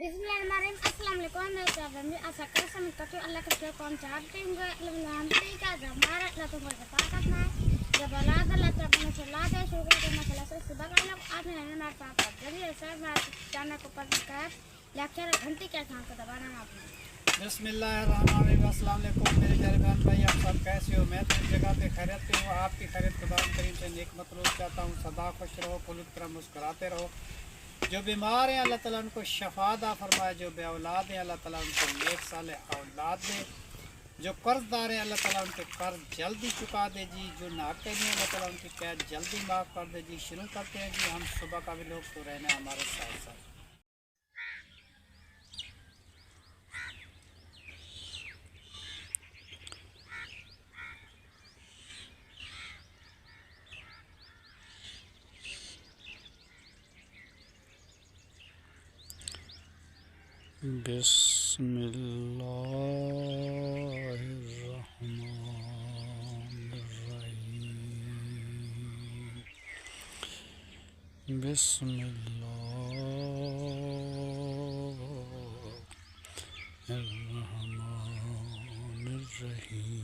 घंटी क्या था को दबाना है आपने। बिस्मिल्लाहिर्रहमानिर्रहीम। अस्सलाम वालेकुम मेरे प्यारे बहन भाई, आप सब कैसे हो? मैं तो इस जगह पे खैरियत पे हूँ। आपकी खैरियत खुदा करीम से नेक मतलूब चाहता हूँ। सदा खुश रहो, पुलिस तरह मुस्कुराते रहो। जो बीमार हैं अल्लाह ताला उनको शफा दा फरमाए, जो बे औलाद हैं अल्लाह ताला उनको नेक साले औलाद दे, जो कर्जदार हैं अल्लाह ताला उनके कर्ज जल्दी चुका दे जी, जो नाके नहीं अल्लाह ताला उनकी कैद जल्दी माफ़ कर दे जी। शुरू करते हैं जी, हम सुबह का भी लोग तो रहना हमारे साथ साथ। बिस्मिल्लाहिर्रहमानिर्रहीम। बिस्मिल्लाहिर्रहमानिर्रहीम।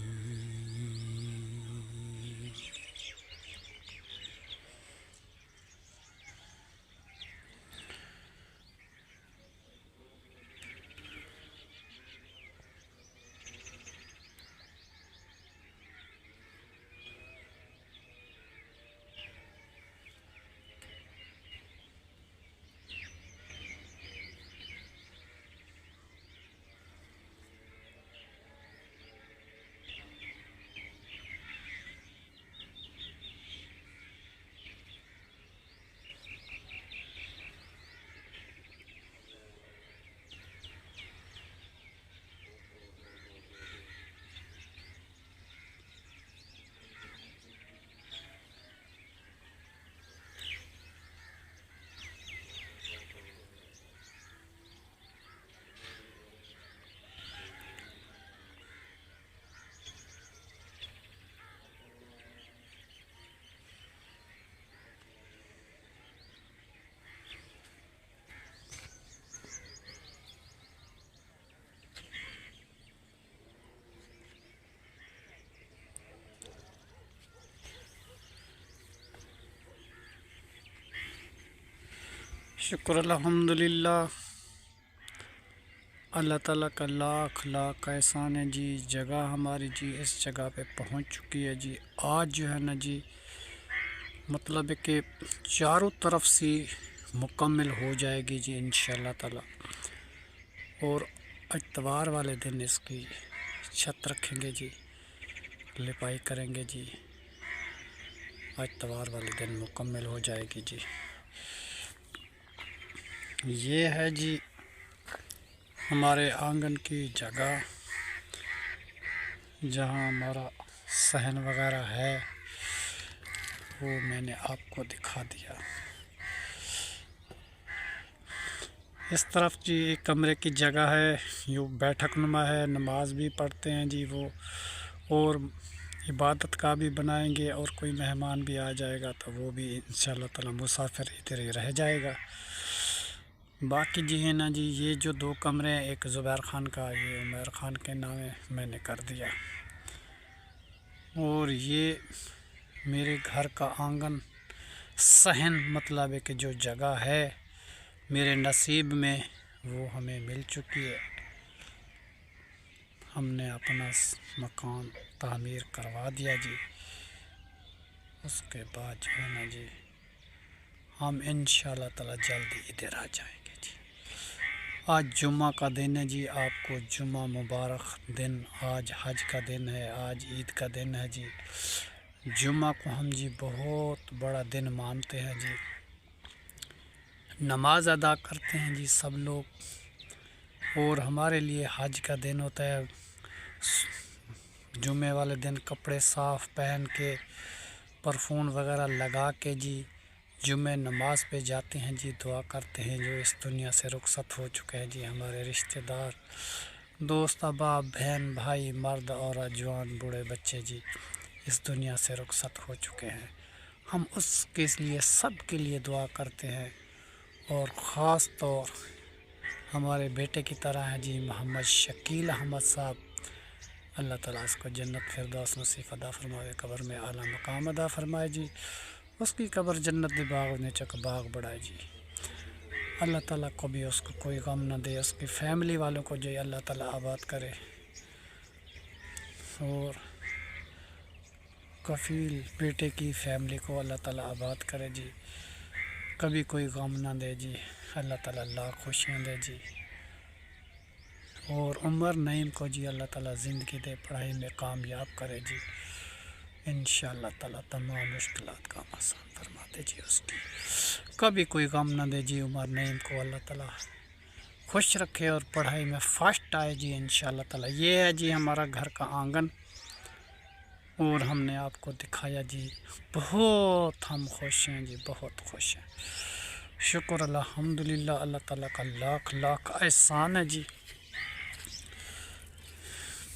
शुक्र अल्हम्दुलिल्लाह, अल्लाह ताला का लाख लाख एहसान है जी। जगह हमारी जी इस जगह पे पहुंच चुकी है जी। आज जो है ना जी, मतलब है कि चारों तरफ से मुकम्मल हो जाएगी जी इंशाअल्लाह ताला। और इतवार वाले दिन इसकी छत रखेंगे जी, लिपाई करेंगे जी। इतवार वाले दिन मुकम्मल हो जाएगी जी। ये है जी हमारे आंगन की जगह, जहाँ हमारा सहन वगैरह है वो मैंने आपको दिखा दिया। इस तरफ जी एक कमरे की जगह है, यूँ बैठक नुमा है, नमाज भी पढ़ते हैं जी वो, और इबादत का भी बनाएंगे। और कोई मेहमान भी आ जाएगा तो वो भी इंशाअल्लाह ताला मुसाफिर इधर ही रह जाएगा। बाकी जी है ना जी, ये जो दो कमरे हैं, एक ज़ुबैर ख़ान का, ये उमर ख़ान के नाम मैंने कर दिया। और ये मेरे घर का आंगन सहन, मतलब है कि जो जगह है मेरे नसीब में वो हमें मिल चुकी है। हमने अपना मकान तामीर करवा दिया जी। उसके बाद जो है ना जी, हम इंशाअल्लाह ताला जल्दी इधर आ जाएंगे जी। आज जुम्मा का दिन है जी, आपको जुम्मा मुबारक दिन। आज हज का दिन है, आज ईद का दिन है जी। जुम्मा को हम जी बहुत बड़ा दिन मानते हैं जी। नमाज अदा करते हैं जी सब लोग। और हमारे लिए हज का दिन होता है, जुम्मे वाले दिन कपड़े साफ़ पहन के, परफ्यूम वगैरह लगा के जी जुम्मे नमाज पे जाते हैं जी। दुआ करते हैं जो इस दुनिया से रुखसत हो चुके हैं जी, हमारे रिश्तेदार, दोस्त, अहबाब, बहन, भाई, मर्द और जवान, बूढ़े, बच्चे जी इस दुनिया से रुखसत हो चुके हैं। हम उसके लिए सब के लिए दुआ करते हैं। और ख़ास तौर हमारे बेटे की तरह हैं जी मोहम्मद शकील अहमद साहब। अल्लाह ताला उसको जन्नत फिरदौस नसीब अदा फरमाए, कब्र में आला मकाम अदा फरमाए जी। उसकी कब्र जन्नत दे बाग ने चक बाग बढ़ाए जी। अल्लाह ताला को भी उसको कोई गम न दे, उसकी फैमिली वालों को जो अल्लाह ताला आबाद करे और कफ़ील बेटे की फैमिली को अल्लाह ताला आबाद करे जी। कभी कोई गम ना दे जी। अल्लाह ताला लाख खुशियाँ दे जी। और उमर नईम को जी अल्लाह ताला ज़िंदगी दे, पढ़ाई में कामयाब करे जी। इंशाअल्लाह ताला तमाम मुश्किलात का आसान फरमाते जी। उसकी कभी कोई गम ना दे जी। उमर नईम को अल्लाह ताला खुश रखे और पढ़ाई में फर्स्ट आए जी इंशाअल्लाह ताला। ये है जी हमारा घर का आंगन और हमने आपको दिखाया जी। बहुत हम खुश हैं जी, बहुत खुश हैं। शुक्र अल्हम्दुलिल्लाह, अल्लाह ताला का लाख लाख एहसान है जी।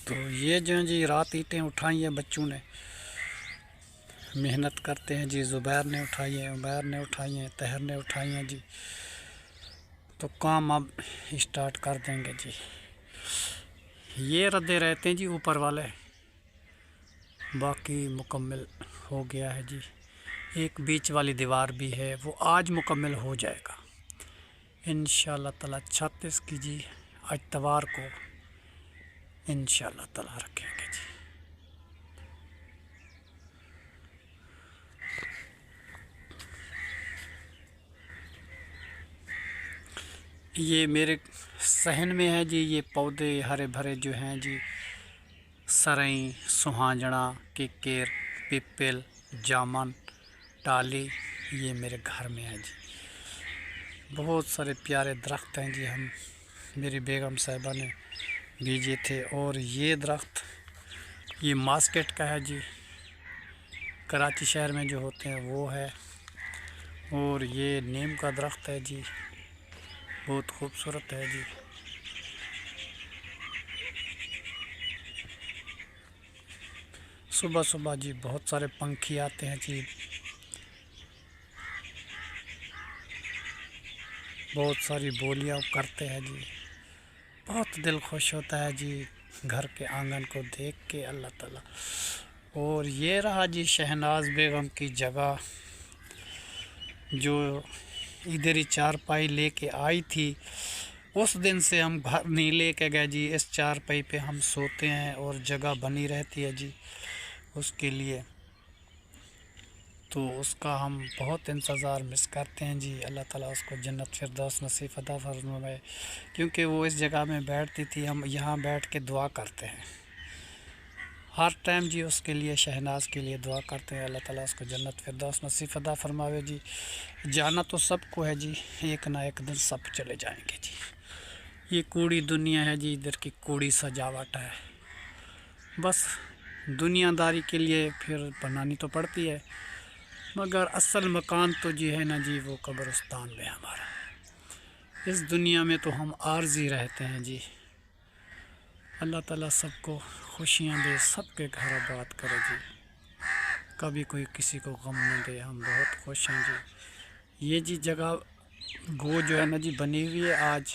तो ये जो जी रात ईंटें उठाई हैं बच्चों ने, मेहनत करते हैं जी। ज़ुबैर ने उठाई हैं, उमैर ने उठाई हैं, तहर ने उठाई हैं जी। तो काम अब स्टार्ट कर देंगे जी। ये रद्दे रहते हैं जी ऊपर वाले, बाकी मुकम्मल हो गया है जी। एक बीच वाली दीवार भी है, वो आज मुकम्मल हो जाएगा इंशाअल्लाह ताला। छत इसकी जी इतवार को इंशाअल्लाह ताला रखेंगे जी। ये मेरे सहन में है जी। ये पौधे हरे भरे जो हैं जी, सरई, सुहांजना, किक्केर, पिपल, जामन, टाली, ये मेरे घर में है जी। बहुत सारे प्यारे दरख्त हैं जी। हम मेरी बेगम साहिबा ने बीजे थे। और ये दरख्त ये मास्केट का है जी, कराची शहर में जो होते हैं वो है। और ये नीम का दरख्त है जी, बहुत खूबसूरत है जी। सुबह सुबह जी बहुत सारे पंखी आते हैं जी, बहुत सारी बोलियां करते हैं जी। बहुत दिल खुश होता है जी घर के आंगन को देख के अल्लाह ताला। और ये रहा जी शहनाज बेगम की जगह, जो इधर ही चारपाई लेके आई थी। उस दिन से हम घर नहीं लेके गए जी। इस चारपाई पे हम सोते हैं और जगह बनी रहती है जी उसके लिए। तो उसका हम बहुत इंतज़ार मिस करते हैं जी। अल्लाह ताला उसको जन्नत फिरदौस नसीब अता फरमाए, क्योंकि वो इस जगह में बैठती थी। हम यहाँ बैठ के दुआ करते हैं हर टाइम जी, उसके लिए, शहनाज के लिए दुआ करते हैं। अल्लाह ताला उसको जन्नत फिरदौस नसीब अता फरमावे जी। जाना तो सबको है जी, एक ना एक दिन सब चले जाएंगे जी। ये कूड़ी दुनिया है जी, इधर की कूड़ी सजावट है। बस दुनियादारी के लिए फिर बनानी तो पड़ती है, मगर असल मकान तो जी है ना जी, वो कब्रिस्तान में हमारा। इस दुनिया में तो हम आर्जी रहते हैं जी। अल्लाह ताला सबको खुशियाँ दे, सबके घर आबाद करे जी। कभी कोई किसी को गम न दे। हम बहुत खुश हैं जी। ये जी जगह गो जो है ना जी बनी हुई है आज।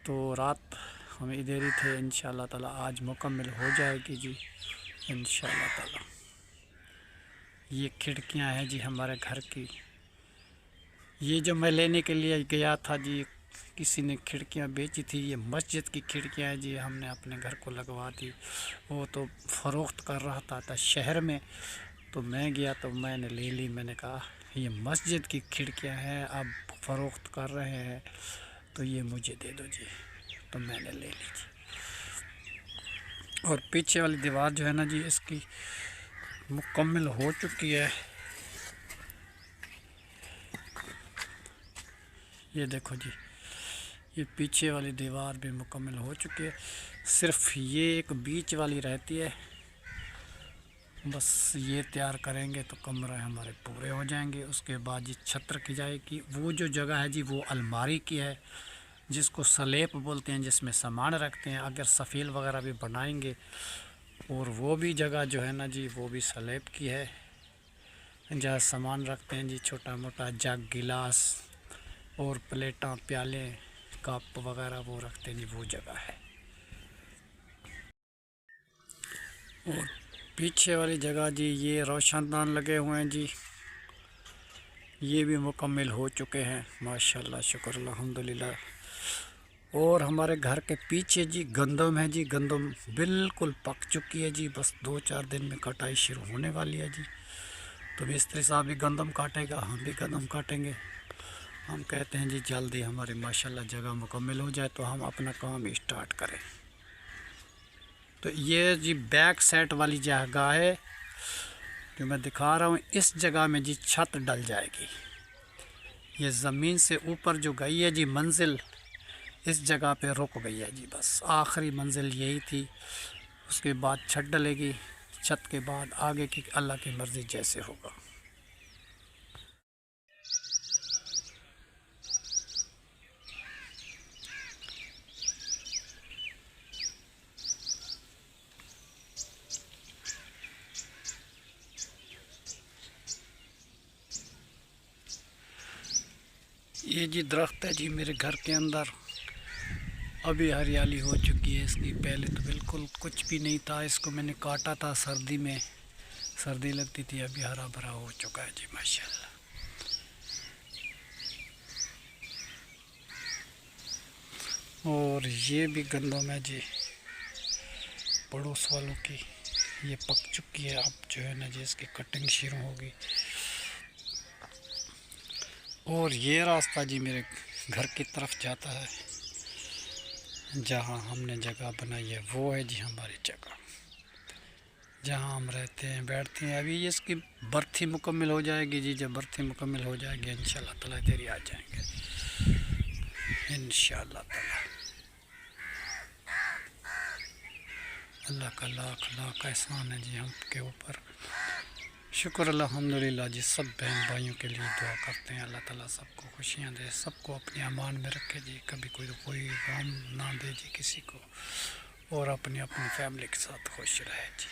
तो रात हम इधर ही थे। इंशाअल्लाह ताला आज मुकम्मल हो जाएगी जी इंशाअल्लाह ताला। ये खिड़कियां हैं जी हमारे घर की। ये जो मैं लेने के लिए गया था जी, किसी ने खिड़कियां बेची थी। ये मस्जिद की खिड़कियां हैं जी, हमने अपने घर को लगवा दी। वो तो फ़रोख्त कर रहा था शहर में, तो मैं गया तो मैंने ले ली। मैंने कहा ये मस्जिद की खिड़कियां हैं, अब फ़रोख्त कर रहे हैं तो ये मुझे दे दो जी। तो मैंने ले ली जी। और पीछे वाली दीवार जो है ना जी, इसकी मुकम्मल हो चुकी है। ये देखो जी, ये पीछे वाली दीवार भी मुकम्मल हो चुकी है। सिर्फ ये एक बीच वाली रहती है। बस ये तैयार करेंगे तो कमरे हमारे पूरे हो जाएंगे। उसके बाद जी छत्र की जाएगी। वो जो जगह है जी वो अलमारी की है, जिसको स्लैब बोलते हैं, जिसमें सामान रखते हैं। अगर सफ़ील वगैरह भी बनाएंगे, और वो भी जगह जो है ना जी वो भी स्लैब की है, जहाँ सामान रखते हैं जी, छोटा मोटा जग, गिलास और प्लेटां, प्याले, कप वगैरह वो रखते हैं जी, वो जगह है। और पीछे वाली जगह जी ये रोशनदान लगे हुए हैं जी, ये भी मुकम्मल हो चुके हैं माशाल्लाह, शुक्र अल्हम्दुलिल्लाह। और हमारे घर के पीछे जी गंदम है जी, गंदम बिल्कुल पक चुकी है जी, बस 2-4 दिन में कटाई शुरू होने वाली है जी। तो मिस्त्री साहब भी गंदम काटेगा, हम भी गंदम काटेंगे। हम कहते हैं जी जल्दी हमारी माशाल्लाह जगह मुकम्मल हो जाए तो हम अपना काम स्टार्ट करें। तो ये जी बैक साइड वाली जगह है जो मैं दिखा रहा हूँ, इस जगह में जी छत डल जाएगी। ये ज़मीन से ऊपर जो गई है जी मंजिल, इस जगह पे रुक गई है जी, बस आखिरी मंजिल यही थी। उसके बाद छत डलेगी, छत के बाद आगे की अल्लाह की मर्ज़ी जैसे होगा। ये जी दरख्त है जी मेरे घर के अंदर, अभी हरियाली हो चुकी है इसकी। पहले तो बिल्कुल कुछ भी नहीं था, इसको मैंने काटा था सर्दी में, सर्दी लगती थी, अभी हरा भरा हो चुका है जी माशाल्लाह। और ये भी गंदम है जी पड़ोस वालों की, ये पक चुकी है, अब जो है ना जी इसकी कटिंग शुरू होगी। और ये रास्ता जी मेरे घर की तरफ जाता है, जहाँ हमने जगह बनाई है वो है जी हमारी जगह, जहाँ हम रहते हैं बैठते हैं। अभी इसकी बर्थी मुकम्मल हो जाएगी जी, जब बर्थी मुकम्मल हो जाएगी इंशाल्लाह ताला इधर ही आ जाएंगे इंशाल्लाह ताला। अल्लाह का लाख लाख एहसान है जी हम के ऊपर, शुक्र अल्हम्दुलिल्लाह जी। सब बहन भाइयों के लिए दुआ करते हैं, अल्लाह ताला सबको खुशियाँ दे, सबको अपने अमान में रखे जी, कभी कोई गम ना दे जी किसी को, और अपनी अपनी फैमिली के साथ खुश रहे जी।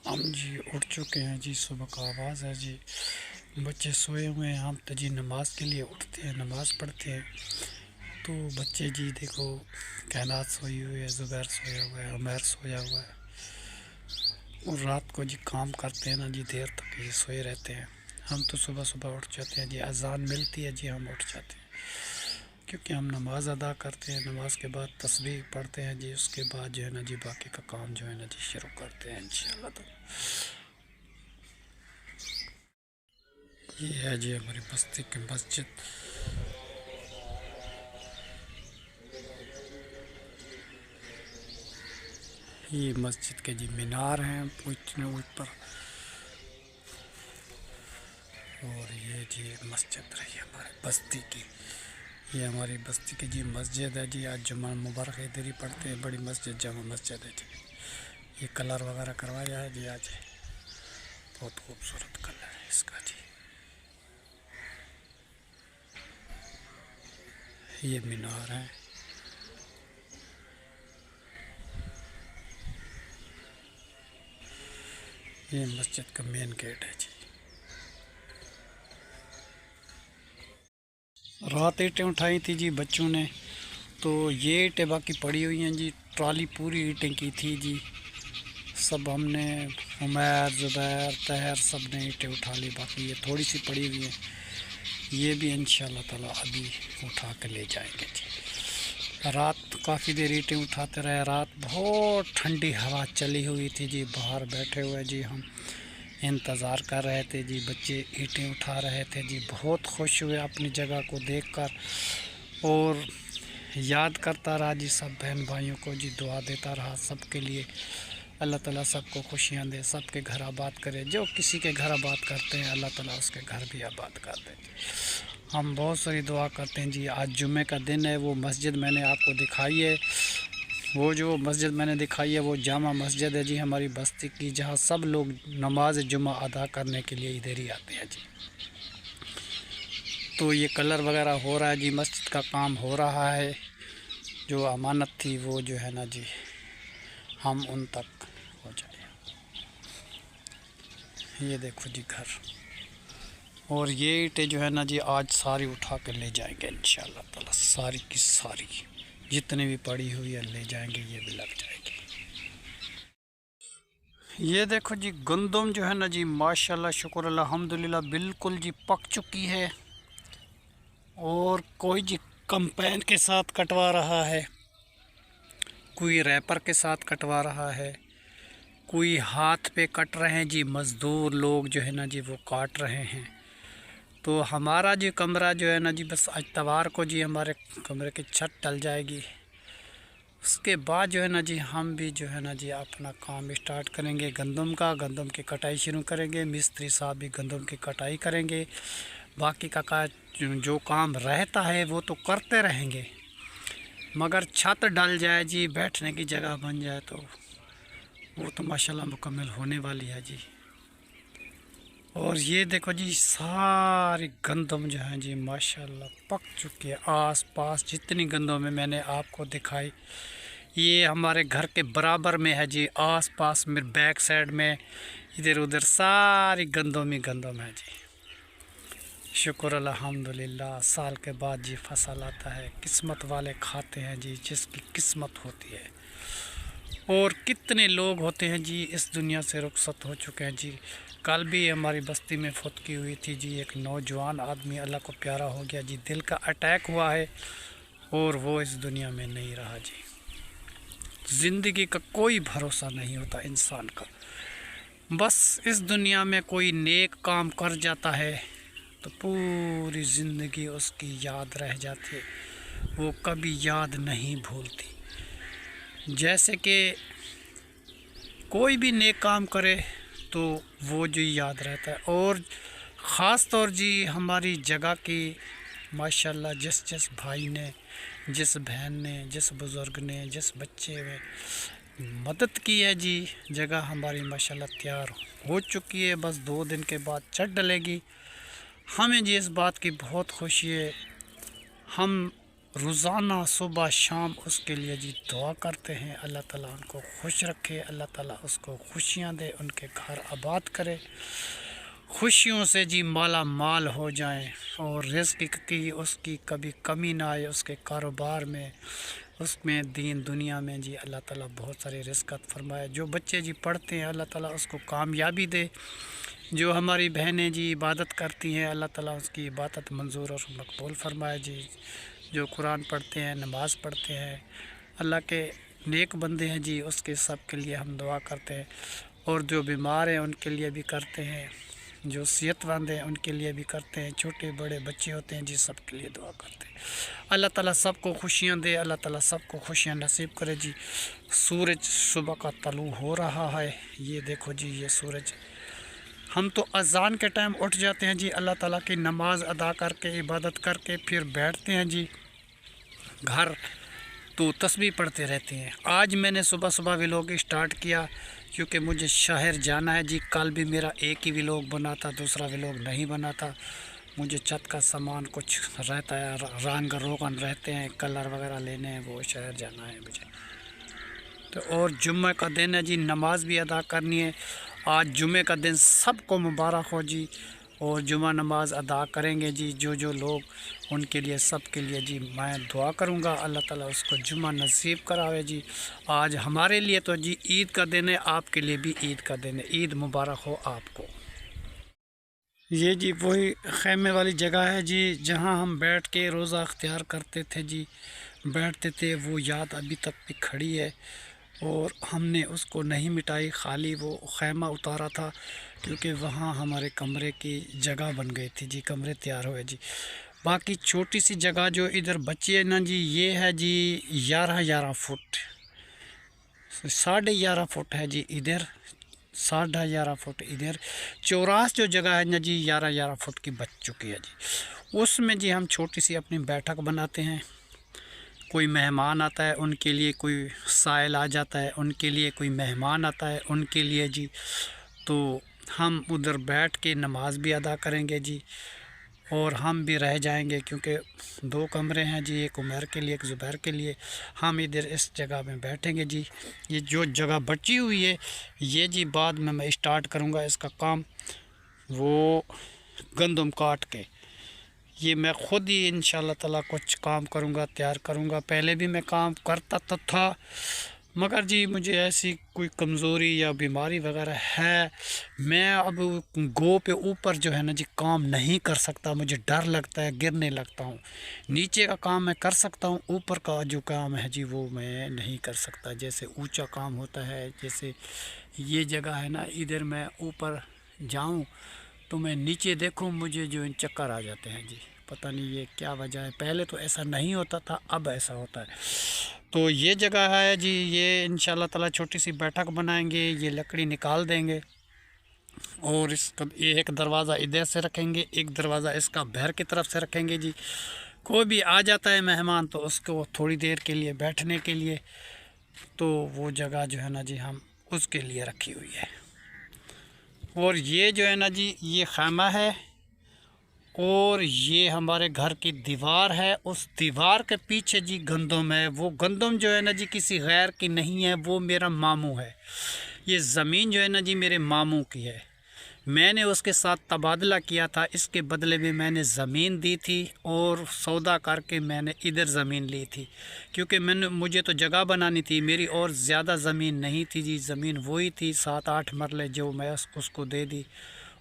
हम जी उठ चुके हैं जी, सुबह का आवाज़ है जी, बच्चे सोए हुए हैं। हम तो जी नमाज के लिए उठते हैं, नमाज़ पढ़ते हैं। तो बच्चे जी देखो, कायनात सोई हुई है, ज़ुबैर सोया हुआ है, उमैर सोया हुआ है। और रात को जी काम करते हैं ना जी, देर तक ये सोए रहते हैं। हम तो सुबह सुबह उठ जाते हैं जी, अजान मिलती है जी हम उठ जाते हैं, क्योंकि हम नमाज़ अदा करते हैं। नमाज के बाद तस्बीह पढ़ते हैं जी, उसके बाद जो है ना जी बाकी का काम जो है ना जी शुरू करते हैं इंशाल्लाह। तो ये है जी हमारी बस्ती की मस्जिद। ये मस्जिद के जी मीनार हैं पूछने ऊपर, और ये जी मस्जिद रही हमारी बस्ती की, ये हमारी बस्ती की जी मस्जिद है जी। आज जुम्मा मुबारक इधर ही पढ़ते हैं, बड़ी मस्जिद जामा मस्जिद है जी। ये कलर वगैरह करवाया है जी आज, बहुत खूबसूरत कलर है इसका जी। ये मीनार है, ये मस्जिद का मेन गेट है जी। रात ईंटें उठाई थी जी बच्चों ने, तो ये ईंटें बाकी पड़ी हुई हैं जी, ट्राली पूरी ईंटें की थी जी। सब हमने, उमैर ज़ुबैर तहर सब ने ईंटें उठा ली, बाकी ये थोड़ी सी पड़ी हुई हैं, ये भी इंशाल्लाह ताला अभी उठा के ले जाएंगे जी। रात काफ़ी देर ईंटें उठाते रहे, रात बहुत ठंडी हवा चली हुई थी जी, बाहर बैठे हुए जी हम इंतज़ार कर रहे थे जी, बच्चे ईंटें उठा रहे थे जी। बहुत खुश हुए अपनी जगह को देखकर, और याद करता रहा जी सब बहन भाइयों को जी, दुआ देता रहा सबके लिए। अल्लाह ताला सबको खुशियाँ दे, सबके घर आबाद करे, जो किसी के घर आबाद करते हैं अल्लाह ताला उसके घर भी आबाद कर दे। हम बहुत सारी दुआ करते हैं जी। आज जुम्मे का दिन है, वो मस्जिद मैंने आपको दिखाई है, वो जो मस्जिद मैंने दिखाई है वो जामा मस्जिद है जी हमारी बस्ती की, जहाँ सब लोग नमाज जुम्मा अदा करने के लिए इधर ही आते हैं जी। तो ये कलर वगैरह हो रहा है जी, मस्जिद का काम हो रहा है। जो अमानत थी वो जो है ना जी हम उन तक हो जाए। ये देखो जी घर, और ये ईंटें जो है ना जी आज सारी उठा कर ले जाएंगे इंशाल्लाह ताला, सारी की सारी जितनी भी पड़ी हुई है ले जाएंगे, ये भी लग जाएगी। ये देखो जी गंदम जो है ना जी माशाल्लाह शुक्र अल्हम्दुलिल्लाह बिल्कुल जी पक चुकी है। और कोई जी कंपेन के साथ कटवा रहा है, कोई रैपर के साथ कटवा रहा है, कोई हाथ पे कट रहे हैं जी, मज़दूर लोग जो है ना जी वो काट रहे हैं। तो हमारा जी कमरा जो है ना जी बस इतवार को जी हमारे कमरे की छत डल जाएगी। उसके बाद जो है ना जी हम भी जो है ना जी अपना काम स्टार्ट करेंगे गंदम का, गंदम की कटाई शुरू करेंगे। मिस्त्री साहब भी गंदम की कटाई करेंगे, बाकी का जो काम रहता है वो तो करते रहेंगे, मगर छत डल जाए जी, बैठने की जगह बन जाए तो वो तो माशाल्लाह मुकम्मल होने वाली है जी। और ये देखो जी सारी गंदम जो है जी माशाल्लाह पक चुकी है। आस पास जितनी गंदम में मैंने आपको दिखाई, ये हमारे घर के बराबर में है जी, आस पास मेरे बैक साइड में इधर उधर सारी गंदम ही गंदम है जी। शुक्र अल्हम्दुलिल्लाह, साल के बाद जी फसल आता है, किस्मत वाले खाते हैं जी, जिसकी किस्मत होती है। और कितने लोग होते हैं जी इस दुनिया से रुखसत हो चुके हैं जी। कल भी हमारी बस्ती में फुतकी हुई थी जी, एक नौजवान आदमी अल्लाह को प्यारा हो गया जी, दिल का अटैक हुआ है और वो इस दुनिया में नहीं रहा जी। ज़िंदगी का कोई भरोसा नहीं होता इंसान का, बस इस दुनिया में कोई नेक काम कर जाता है तो पूरी ज़िंदगी उसकी याद रह जाती है, वो कभी याद नहीं भूलती। जैसे कि कोई भी नेक काम करे तो वो जो याद रहता है। और ख़ास तौर जी हमारी जगह की माशाल्लाह जिस जिस भाई ने, जिस बहन ने, जिस बुज़ुर्ग ने, जिस बच्चे ने मदद की है जी, जगह हमारी माशाल्लाह तैयार हो चुकी है। बस 2 दिन के बाद छत डलेगी। हमें जी इस बात की बहुत खुशी है, हम रोज़ाना सुबह शाम उसके लिए जी दुआ करते हैं। अल्लाह ताला उनको खुश रखे, अल्लाह ताला उसको खुशियाँ दे, उनके घर आबाद करे, खुशियों से जी माला माल हो जाएं और रिज़्क़ की उसकी कभी कमी ना आए, उसके कारोबार में, उसमें दीन दुनिया में जी अल्लाह ताला बहुत सारे रिज़्क़ फरमाए। जो बच्चे जी पढ़ते हैं अल्लाह ताला उसको कामयाबी दे। जो हमारी बहनें जी इबादत करती हैं अल्लाह ताला उसकी इबादत मंजूर और मकबूल फरमाए जी। जो कुरान पढ़ते हैं, नमाज़ पढ़ते हैं, अल्लाह के नेक बंदे हैं जी, उसके सब के लिए हम दुआ करते हैं। और जो बीमार हैं उनके लिए भी करते हैं, जो सेहतमंद हैं उनके लिए भी करते हैं, छोटे बड़े बच्चे होते हैं जी सब के लिए दुआ करते हैं। अल्लाह ताला सबको खुशियाँ दे, अल्लाह ताला सबको खुशियाँ नसीब करे जी। सूरज सुबह का तलू हो रहा है, ये देखो जी ये सूरज। हम तो अज़ान के टाइम उठ जाते हैं जी, अल्लाह ताला की नमाज़ अदा करके इबादत करके फिर बैठते हैं जी घर, तो तस्बीह पढ़ते रहते हैं। आज मैंने सुबह सुबह व्लॉग स्टार्ट किया क्योंकि मुझे शहर जाना है जी। कल भी मेरा एक ही व्लॉग बना था, दूसरा व्लॉग नहीं बना था। मुझे छत का सामान कुछ रहता है, रंग रोगन रहते हैं, कलर वगैरह लेने हैं, वो शहर जाना है मुझे। तो और जुम्मे का दिन है जी, नमाज भी अदा करनी है। आज जुम्मे का दिन सबको मुबारक हो जी, और जुम्मा नमाज अदा करेंगे जी जो जो लोग, उनके लिए सब के लिए जी मैं दुआ करूँगा अल्लाह ताला उसको जुम्मा नसीब करावे जी। आज हमारे लिए तो जी ईद का दिन है, आपके लिए भी ईद का दिन है, ईद मुबारक हो आपको। ये जी वही खैमे वाली जगह है जी जहाँ हम बैठ के रोज़ा अख्तियार करते थे जी, बैठते थे, वो याद अभी तक भी खड़ी है और हमने उसको नहीं मिटाई। खाली वो खैमा उतारा था क्योंकि वहाँ हमारे कमरे की जगह बन गई थी जी, कमरे तैयार हुए जी। बाकी छोटी सी जगह जो इधर बची है ना जी, ये है जी 11 फुट, 11.5 फुट है जी इधर, 11.5 फुट इधर। चौरास जो जगह है ना जी 11 फुट की बच चुकी है जी। उसमें जी हम छोटी सी अपनी बैठक बनाते हैं। कोई मेहमान आता है उनके लिए, कोई साइल आ जाता है उनके लिए, कोई मेहमान आता है उनके लिए जी, तो हम उधर बैठ के नमाज भी अदा करेंगे जी। और हम भी रह जाएंगे क्योंकि 2 कमरे हैं जी, एक उमर के लिए, एक ज़ुबैर के लिए। हम इधर इस जगह में बैठेंगे जी। ये जो जगह बची हुई है ये जी बाद में मैं स्टार्ट करूँगा इसका काम। वो गंदम काट के। ये मैं ख़ुद ही इंशाल्लाह ताला कुछ काम करूँगा, तैयार करूँगा। पहले भी मैं काम करता तो था, मगर जी मुझे ऐसी कोई कमज़ोरी या बीमारी वगैरह है, मैं अब गो पे ऊपर जो है ना जी काम नहीं कर सकता। मुझे डर लगता है, गिरने लगता हूँ। नीचे का काम मैं कर सकता हूँ, ऊपर का जो काम है जी वो मैं नहीं कर सकता। जैसे ऊंचा काम होता है, जैसे ये जगह है ना, इधर मैं ऊपर जाऊँ तो मैं नीचे देखूँ मुझे जो चक्कर आ जाते हैं जी। पता नहीं ये क्या वजह है, पहले तो ऐसा नहीं होता था, अब ऐसा होता है। तो ये जगह है जी, ये इंशाल्लाह ताला छोटी सी बैठक बनाएंगे, ये लकड़ी निकाल देंगे और इसका एक दरवाज़ा इधर से रखेंगे, एक दरवाज़ा इसका बाहर की तरफ से रखेंगे जी। कोई भी आ जाता है मेहमान तो उसको थोड़ी देर के लिए बैठने के लिए, तो वो जगह जो है ना जी हम उसके लिए रखी हुई है। और ये जो है ना जी ये खैमा है और ये हमारे घर की दीवार है। उस दीवार के पीछे जी गंदम है। वो गंदम जो है ना जी किसी गैर की नहीं है, वो मेरा मामू है। ये ज़मीन जो है ना जी मेरे मामू की है। मैंने उसके साथ तबादला किया था, इसके बदले में मैंने ज़मीन दी थी और सौदा करके मैंने इधर ज़मीन ली थी, क्योंकि मुझे तो जगह बनानी थी, मेरी और ज़्यादा ज़मीन नहीं थी जी। ज़मीन वही थी 7-8 मरले जो मैं उसको दे दी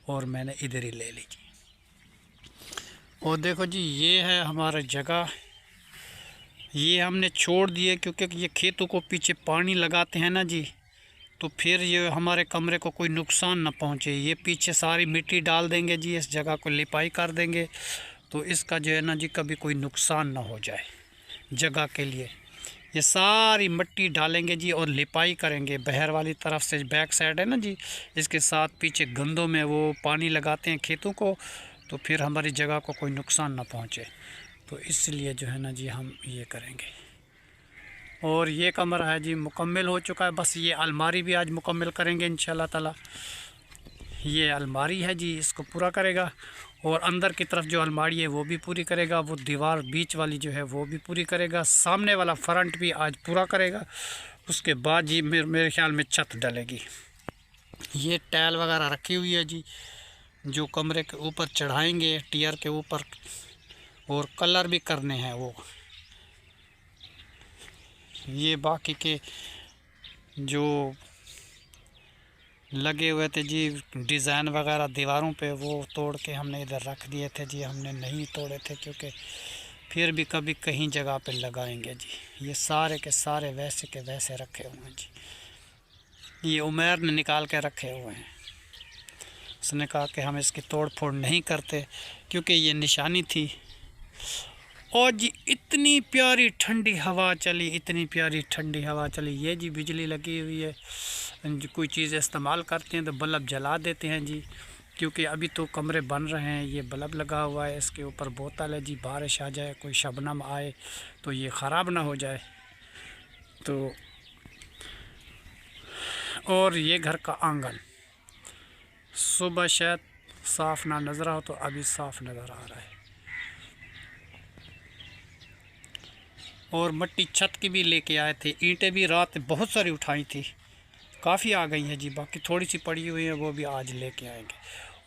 और मैंने इधर ही ले ली जी। और देखो जी ये है हमारा जगह, ये हमने छोड़ दिए क्योंकि ये खेतों को पीछे पानी लगाते हैं ना जी, तो फिर ये हमारे कमरे को कोई नुकसान ना पहुंचे। ये पीछे सारी मिट्टी डाल देंगे जी, इस जगह को लिपाई कर देंगे, तो इसका जो है ना जी कभी कोई नुकसान ना हो जाए जगह के लिए। ये सारी मिट्टी डालेंगे जी और लिपाई करेंगे। बहर वाली तरफ से बैक साइड है ना जी, इसके साथ पीछे गंदों में वो पानी लगाते हैं खेतों को, तो फिर हमारी जगह को कोई नुकसान ना पहुँचे, तो इसलिए जो है ना जी हम ये करेंगे। और ये कमरा है जी मुकम्मल हो चुका है, बस ये अलमारी भी आज मुकम्मल करेंगे इंशाल्लाह ताला। ये अलमारी है जी, इसको पूरा करेगा और अंदर की तरफ जो अलमारी है वो भी पूरी करेगा। वो दीवार बीच वाली जो है वो भी पूरी करेगा। सामने वाला फ्रंट भी आज पूरा करेगा। उसके बाद जी मेरे ख्याल में छत डलेगी। ये टाइल वगैरह रखी हुई है जी, जो कमरे के ऊपर चढ़ाएंगे टियर के ऊपर, और कलर भी करने हैं वो। ये बाकी के जो लगे हुए थे जी डिज़ाइन वगैरह दीवारों पे, वो तोड़ के हमने इधर रख दिए थे जी। हमने नहीं तोड़े थे क्योंकि फिर भी कभी कहीं जगह पे लगाएंगे जी। ये सारे के सारे वैसे के वैसे रखे हुए हैं जी। ये उमर ने निकाल के रखे हुए हैं। उसने कहा कि हम इसकी तोड़ फोड़ नहीं करते क्योंकि ये निशानी थी। और जी इतनी प्यारी ठंडी हवा चली, इतनी प्यारी ठंडी हवा चली। ये जी बिजली लगी हुई है, कोई चीज़ इस्तेमाल करते हैं तो बल्ब जला देते हैं जी, क्योंकि अभी तो कमरे बन रहे हैं। ये बल्ब लगा हुआ है, इसके ऊपर बोतल है जी, बारिश आ जाए, कोई शबनम आए तो ये ख़राब ना हो जाए। तो और ये घर का आंगन सुबह शायद साफ़ ना नज़र हो, तो अभी साफ़ नज़र आ रहा है। और मिट्टी छत की भी लेके आए थे, ईंटें भी रात बहुत सारी उठाई थी, काफ़ी आ गई हैं जी। बाकी थोड़ी सी पड़ी हुई है, वो भी आज लेके आएंगे।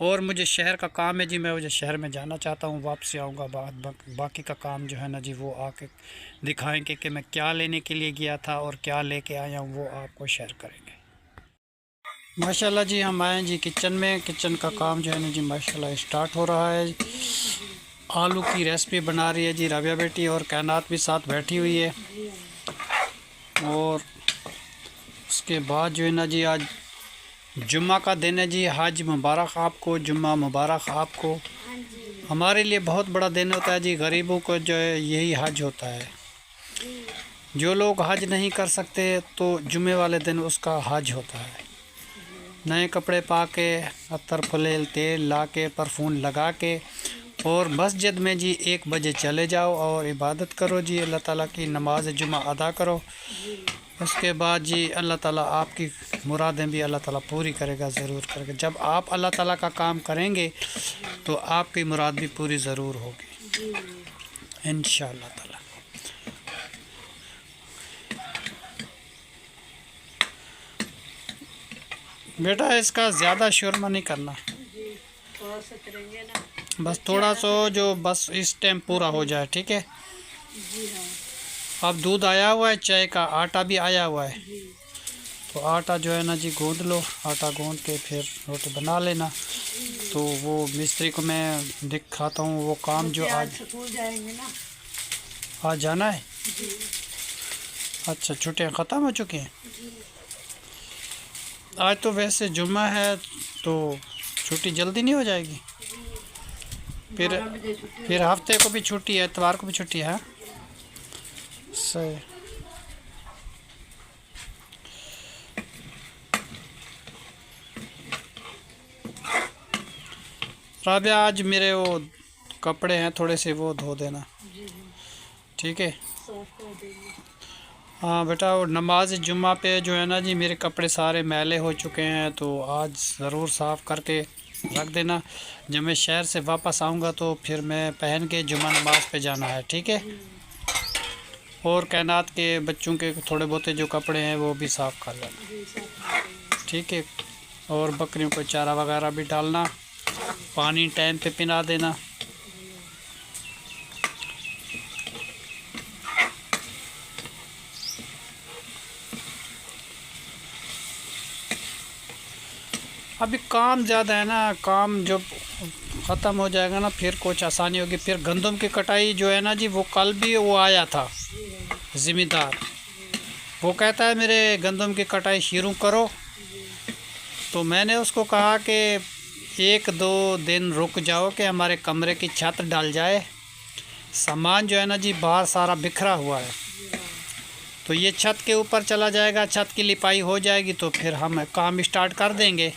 और मुझे शहर का काम है जी, मैं मुझे शहर में जाना चाहता हूँ, वापसी आऊँगा। बाकी का काम जो है ना जी वो आके दिखाएंगे कि मैं क्या लेने के लिए गया था और क्या लेके आया हूँ, वो आपको शेयर करेंगे। माशाल्लाह जी हम आए जी किचन में। किचन का काम जो है ना जी माशाल्लाह स्टार्ट हो रहा है। आलू की रेसिपी बना रही है जी राबिया बेटी, और कायनात भी साथ बैठी हुई है। और उसके बाद जो है ना जी आज जुम्मा का दिन है जी। हज मुबारक आपको, जुम्मा मुबारक आपको। हमारे लिए बहुत बड़ा दिन होता है जी, गरीबों को जो है यही हज होता है। जो लोग हज नहीं कर सकते तो जुम्मे वाले दिन उसका हज होता है। नए कपड़े पा के, अत्तर फुलेल तेल ला के, परफ्यूम लगा के, और मस्जिद में जी 1 बजे चले जाओ और इबादत करो जी, अल्लाह ताला की नमाज जुम्मा अदा करो। उसके बाद जी अल्लाह ताला आपकी मुरादें भी अल्लाह ताला पूरी करेगा, ज़रूर करेगा। जब आप अल्लाह ताला का काम करेंगे तो आपकी मुराद भी पूरी ज़रूर होगी इंशाअल्लाह ताला। बेटा इसका ज़्यादा शोरमा नहीं करना। करेंगे ना। बस थोड़ा सा जो बस इस टाइम पूरा हो जाए, ठीक है। जी हाँ अब दूध आया हुआ है, चाय का आटा भी आया हुआ है, जी। तो आटा जो है ना जी गूंद लो, आटा गूंद के फिर रोटी बना लेना। तो वो मिस्त्री को मैं दिखाता हूँ वो काम जो आज स्कूल जाएंगे ना। आज जाना है। जी अच्छा, छुट्टियाँ ख़त्म हो चुकी हैं। जी। आज तो वैसे जुम्मा है तो छुट्टी जल्दी नहीं हो जाएगी? फिर 12 बजे छुट्टी फिर हफ्ते को भी छुट्टी है, इतवार को भी छुट्टी है। सही। राबिया, आज मेरे वो कपड़े हैं थोड़े से, वो धो देना, जी जी ठीक है। साफ कर देंगे। हाँ बेटा, वो नमाज जुम्मा पे जो है ना जी मेरे कपड़े सारे मैले हो चुके हैं, तो आज ज़रूर साफ़ करके रख देना। जब मैं शहर से वापस आऊँगा तो फिर मैं पहन के जुम्मा नमाज पे जाना है, ठीक है। और कायनात के बच्चों के थोड़े बहुते जो कपड़े हैं वो भी साफ़ कर लेना, जी साफ कर देंगे। ठीक है। और बकरियों को चारा वगैरह भी डालना, पानी टाइम पे पिला देना। अभी काम ज़्यादा है ना, काम जब ख़त्म हो जाएगा ना फिर कुछ आसानी होगी। फिर गंदम की कटाई जो है ना जी, वो कल भी वो आया था ज़िम्मेदार, वो कहता है मेरे गंदम की कटाई शुरू करो। तो मैंने उसको कहा कि 1-2 दिन रुक जाओ कि हमारे कमरे की छत डल जाए। सामान जो है ना जी बाहर सारा बिखरा हुआ है, तो ये छत के ऊपर चला जाएगा, छत की लिपाई हो जाएगी तो फिर हम काम स्टार्ट कर देंगे।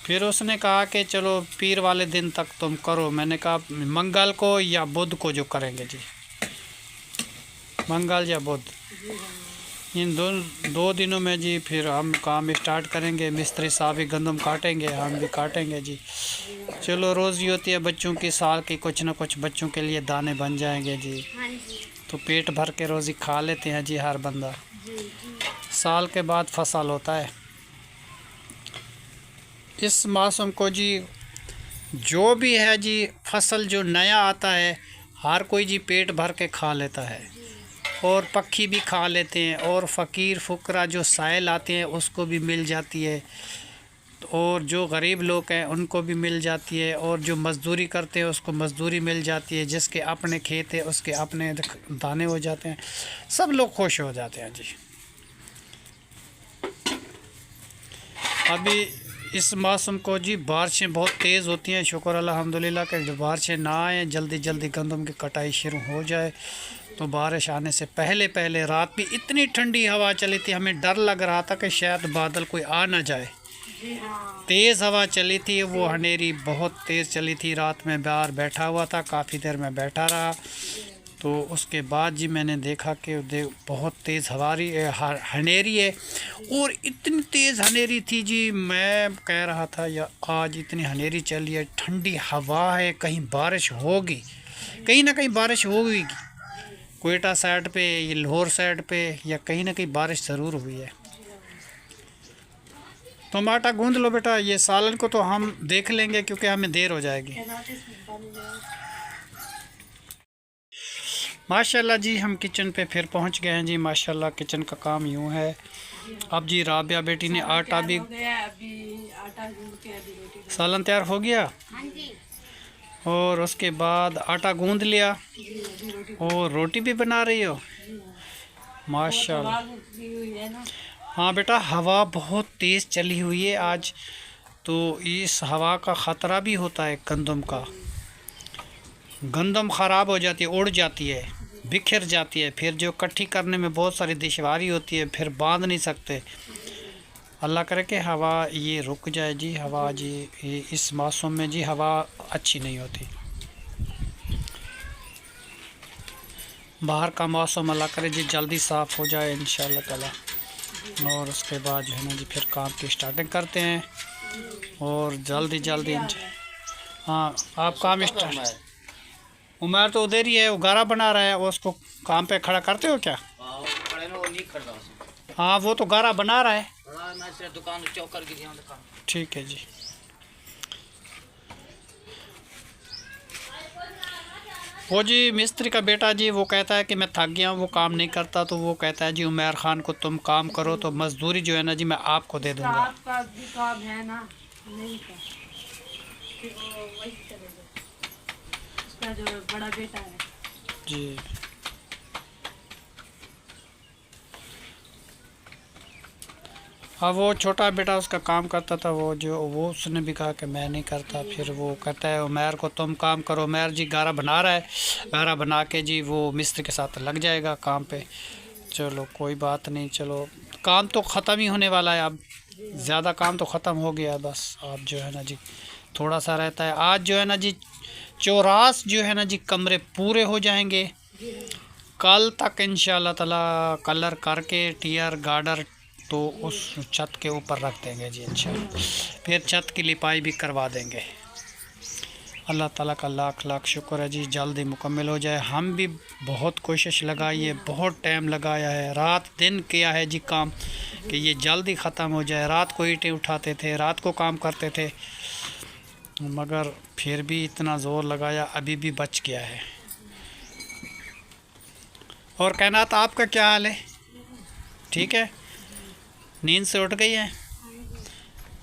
फिर उसने कहा कि चलो पीर वाले दिन तक तुम करो। मैंने कहा मंगल को या बुध को जो करेंगे जी, मंगल या बुध, इन दो दिनों में जी फिर हम काम स्टार्ट करेंगे। मिस्त्री साहब भी गंदम काटेंगे, हम भी काटेंगे जी। चलो रोज़ी होती है बच्चों की, साल की कुछ ना कुछ बच्चों के लिए दाने बन जाएंगे जी। हाँ जी तो पेट भर के रोज़ी खा लेते हैं जी हर बंदा। जी जी। साल के बाद फसल होता है। इस मौसम को जी जो भी है जी, फसल जो नया आता है हर कोई जी पेट भर के खा लेता है, और पक्षी भी खा लेते हैं, और फ़कीर फुकरा जो साइल आते हैं उसको भी मिल जाती है, और जो गरीब लोग हैं उनको भी मिल जाती है, और जो मज़दूरी करते हैं उसको मज़दूरी मिल जाती है, जिसके अपने खेत है उसके अपने दाने हो जाते हैं, सब लोग खुश हो जाते हैं जी। अभी इस मौसम को जी बारिशें बहुत तेज़ होती हैं, शुक्र अल्हम्दुलिल्लाह कि जो बारिशें ना आए, जल्दी जल्दी गंदम की कटाई शुरू हो जाए। तो बारिश आने से पहले पहले रात भी इतनी ठंडी हवा चली थी, हमें डर लग रहा था कि शायद बादल कोई आ ना जाए। तेज़ हवा चली थी, वो हनेरी बहुत तेज़ चली थी। रात में बाहर बैठा हुआ था, काफ़ी देर में बैठा रहा, तो उसके बाद जी मैंने देखा कि बहुत तेज़ हनेरी है, और इतनी तेज़ हनेरी थी जी, मैं कह रहा था या आज इतनी हनेरी चली है, ठंडी हवा है, कहीं बारिश होगी, कहीं ना कहीं बारिश होगी। कोयटा साइड पे, ये लाहौर साइड पे, या कहीं ना कहीं बारिश ज़रूर हुई है। तुम आटा गूंद लो बेटा, ये सालन को तो हम देख लेंगे क्योंकि हमें देर हो जाएगी। माशाल्लाह जी, हम किचन पे फिर पहुंच गए हैं जी। माशाल्लाह किचन का काम यूँ है। अब जी राबिया बेटी ने आटा भी, सालन तैयार हो गया, हाँ जी। और उसके बाद आटा गूंद लिया, और रोटी भी बना रही हो। माशाल्लाह। हाँ बेटा, हवा बहुत तेज़ चली हुई है आज, तो इस हवा का ख़तरा भी होता है गंदम का। गंदम ख़राब हो जाती है, उड़ जाती है, बिखर जाती है, फिर जो इकट्ठी करने में बहुत सारी दुश्वारी होती है, फिर बांध नहीं सकते। अल्लाह करे कि हवा ये रुक जाए जी। हवा जी ये इस मौसम में जी हवा अच्छी नहीं होती। बाहर का मौसम अल्लाह करे जी जल्दी साफ़ हो जाए इंशाअल्लाह ताला, और उसके बाद जो है ना जी फिर काम की स्टार्टिंग करते हैं, और जल्दी जल्दी। हाँ, आप काम स्टार्ट। उमर तो उधर ही है, वो गारा बना रहा है, वो उसको काम पे खड़ा करते हो क्या? हाँ, वो तो गारा बना रहा है। ठीक है जी। वो जी मिस्त्री का बेटा जी वो कहता है कि मैं थक गया हूँ, वो काम नहीं करता, तो वो कहता है जी उमर खान को तुम काम करो तो मजदूरी जो है ना जी मैं आपको दे दूँगा। आपका भी काम है ना, नहीं का फिर वो वही करेगा, उसका जो बड़ा बेटा है जी। हाँ वो छोटा बेटा उसका काम करता था, वो उसने भी कहा कि मैं नहीं करता। फिर वो कहता है उमर को तुम काम करो। उमर जी गारा बना रहा है, गारा बना के जी वो मिस्त्री के साथ लग जाएगा काम पे। चलो कोई बात नहीं, चलो काम तो ख़त्म ही होने वाला है, अब ज़्यादा काम तो ख़त्म हो गया, बस अब जो है ना जी थोड़ा सा रहता है। आज जो है ना जी 84 जो है ना जी कमरे पूरे हो जाएंगे। कल तक इंशाल्लाह ताला कलर करके टियर गार्डर तो उस छत के ऊपर रख देंगे जी इंशाल्लाह। फिर छत की लिपाई भी करवा देंगे। अल्लाह ताला का लाख लाख शुक्र है जी, जल्दी मुकम्मल हो जाए। हम भी बहुत कोशिश लगाई है, बहुत टाइम लगाया है, रात दिन किया है जी काम कि ये जल्दी ख़त्म हो जाए। रात को ईंटें उठाते थे, रात को काम करते थे, मगर फिर भी इतना ज़ोर लगाया, अभी भी बच गया है। और कहनात आपका क्या हाल है? ठीक है, नींद से उठ गई है?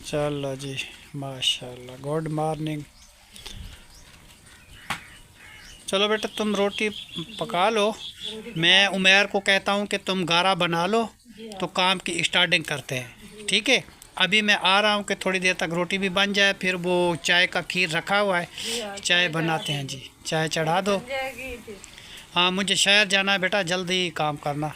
चलो जी माशाल्लाह, गुड मॉर्निंग। चलो बेटा तुम रोटी पका लो, मैं उमर को कहता हूँ कि तुम गारा बना लो, तो काम की स्टार्टिंग करते हैं। ठीक है, अभी मैं आ रहा हूँ कि थोड़ी देर तक रोटी भी बन जाए, फिर वो चाय का खीर रखा हुआ है, चाय बनाते हैं जी, चाय चढ़ा दो। हाँ मुझे शहर जाना है बेटा, जल्दी काम करना।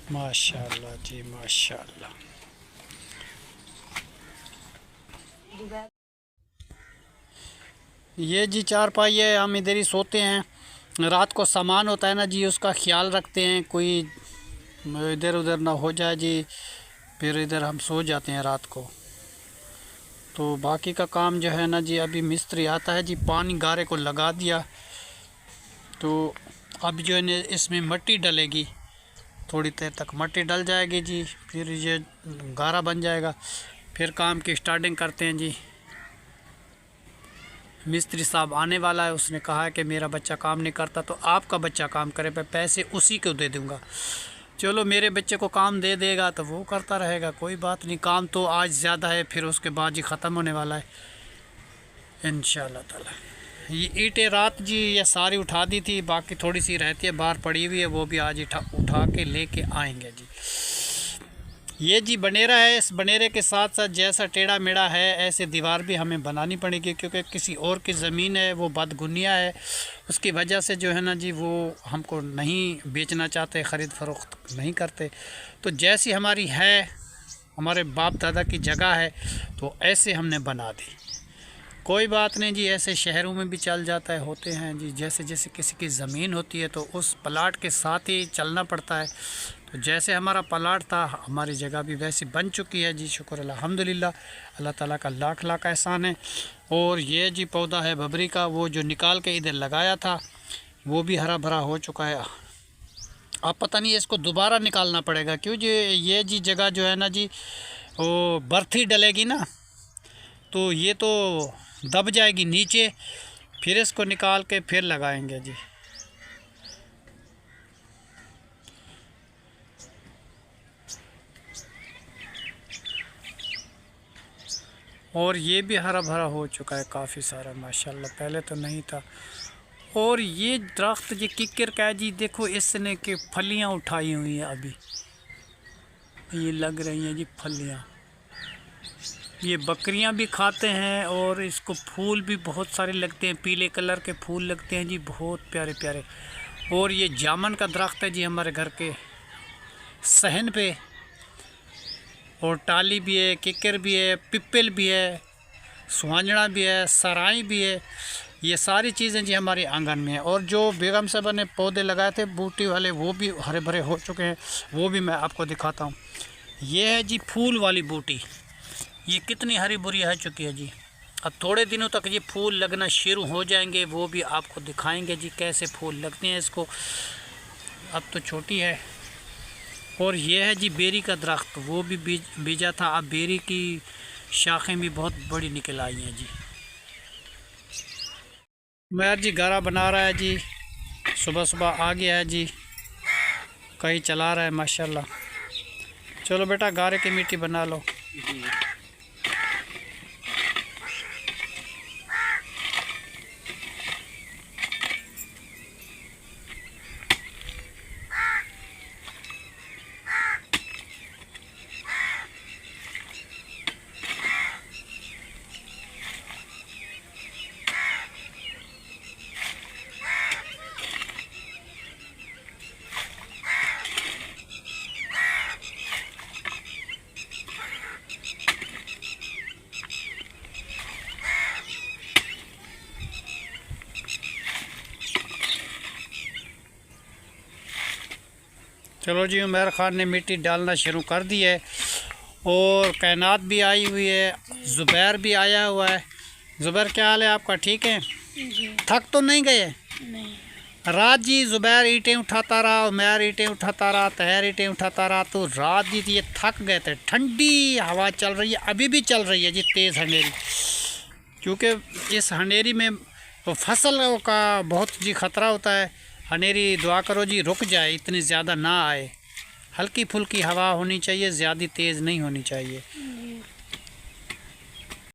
माशाल्लाह जी माशाल्लाह। ये जी चारपाई है, हम इधर ही सोते हैं। रात को सामान होता है ना जी उसका ख्याल रखते हैं, कोई इधर उधर ना हो जाए जी, फिर इधर हम सो जाते हैं रात को। तो बाकी का काम जो है ना जी, अभी मिस्त्री आता है जी, पानी गारे को लगा दिया, तो अब जो है ना इसमें मिट्टी डलेगी, थोड़ी देर तक मिट्टी डल जाएगी जी, फिर ये गारा बन जाएगा, फिर काम की स्टार्टिंग करते हैं जी। मिस्त्री साहब आने वाला है, उसने कहा है कि मेरा बच्चा काम नहीं करता तो आपका बच्चा काम करे, मैं पैसे उसी को दे दूंगा। चलो मेरे बच्चे को काम दे देगा तो वो करता रहेगा, कोई बात नहीं। काम तो आज ज़्यादा है, फिर उसके बाद ही ख़त्म होने वाला है इंशाल्लाह ताला। ये ईंटें रात जी ये सारी उठा दी थी, बाकी थोड़ी सी रहती है बाहर पड़ी हुई है, वो भी आज उठा के लेके आएंगे जी। ये जी बनेरा है, इस बनेरे के साथ साथ जैसा टेढ़ा मेढ़ा है ऐसे दीवार भी हमें बनानी पड़ेगी, क्योंकि किसी और की ज़मीन है, वो बदगुनिया है, उसकी वजह से जो है ना जी वो हमको नहीं बेचना चाहते, ख़रीद फ़रोख्त नहीं करते। तो जैसी हमारी है, हमारे बाप दादा की जगह है, तो ऐसे हमने बना दी। कोई बात नहीं जी, ऐसे शहरों में भी चल जाता है, होते हैं जी, जैसे जैसे किसी की ज़मीन होती है तो उस प्लाट के साथ ही चलना पड़ता है। तो जैसे हमारा प्लाट था, हमारी जगह भी वैसी बन चुकी है जी, शुक्र अल्हम्दुलिल्लाह, अल्लाह ताला का लाख लाख एहसान है। और ये जी पौधा है बबरी का, वो जो निकाल के इधर लगाया था वो भी हरा भरा हो चुका है। अब पता नहीं इसको दोबारा निकालना पड़ेगा, क्यों जी ये जी जगह जो है ना जी वो बर्फ़ी डलेगी ना, तो ये तो दब जाएगी नीचे, फिर इसको निकाल के फिर लगाएंगे जी। और ये भी हरा भरा हो चुका है काफ़ी सारा माशाल्लाह, पहले तो नहीं था। और ये दरख्त जी किक्कर का है जी, देखो इसने के फलियां उठाई हुई हैं, अभी ये लग रही हैं जी फलियां। ये बकरियां भी खाते हैं और इसको फूल भी बहुत सारे लगते हैं, पीले कलर के फूल लगते हैं जी, बहुत प्यारे प्यारे। और ये जामन का दरख्त है जी हमारे घर के सहन पे, और टाली भी है, किक्कर भी है, पिप्पल भी है, सुहांजना भी है, सराई भी है, ये सारी चीज़ें जी हमारे आंगन में है। और जो बेगम साहब ने पौधे लगाए थे बूटी वाले, वो भी हरे भरे हो चुके हैं, वो भी मैं आपको दिखाता हूँ। ये है जी फूल वाली बूटी, ये कितनी हरी भरी हो चुकी है जी। अब थोड़े दिनों तक ये फूल लगना शुरू हो जाएंगे, वो भी आपको दिखाएंगे जी कैसे फूल लगते हैं इसको। अब तो छोटी है। और ये है जी बेरी का दरख्त, वो भी बीजा था, अब बेरी की शाखें भी बहुत बड़ी निकल आई हैं जी। उमैर जी गारा बना रहा है जी, सुबह सुबह आ गया है जी, कहीं चला रहा है माशाल्लाह। चलो बेटा गारे की मिट्टी बना लो। चलो जी, उमैर ख़ान ने मिट्टी डालना शुरू कर दी है और कायनात भी आई हुई है, ज़ुबैर भी आया हुआ है। ज़ुबैर क्या हाल है आपका, ठीक है? थक तो नहीं गए? नहीं। रात जी ज़ुबैर ईंटें उठाता रहा, उमैर ईंटें उठाता रहा, तहर ईंटें उठाता रहा, तो रात जी ये थक गए थे। ठंडी हवा चल रही है, अभी भी चल रही है जी तेज़ हनेरी, क्योंकि इस हनेरी में तो फसल का बहुत जी ख़तरा होता है। हनेरी दुआ करो जी रुक जाए, इतनी ज़्यादा ना आए, हल्की फुल्की हवा होनी चाहिए, ज़्यादा तेज़ नहीं होनी चाहिए।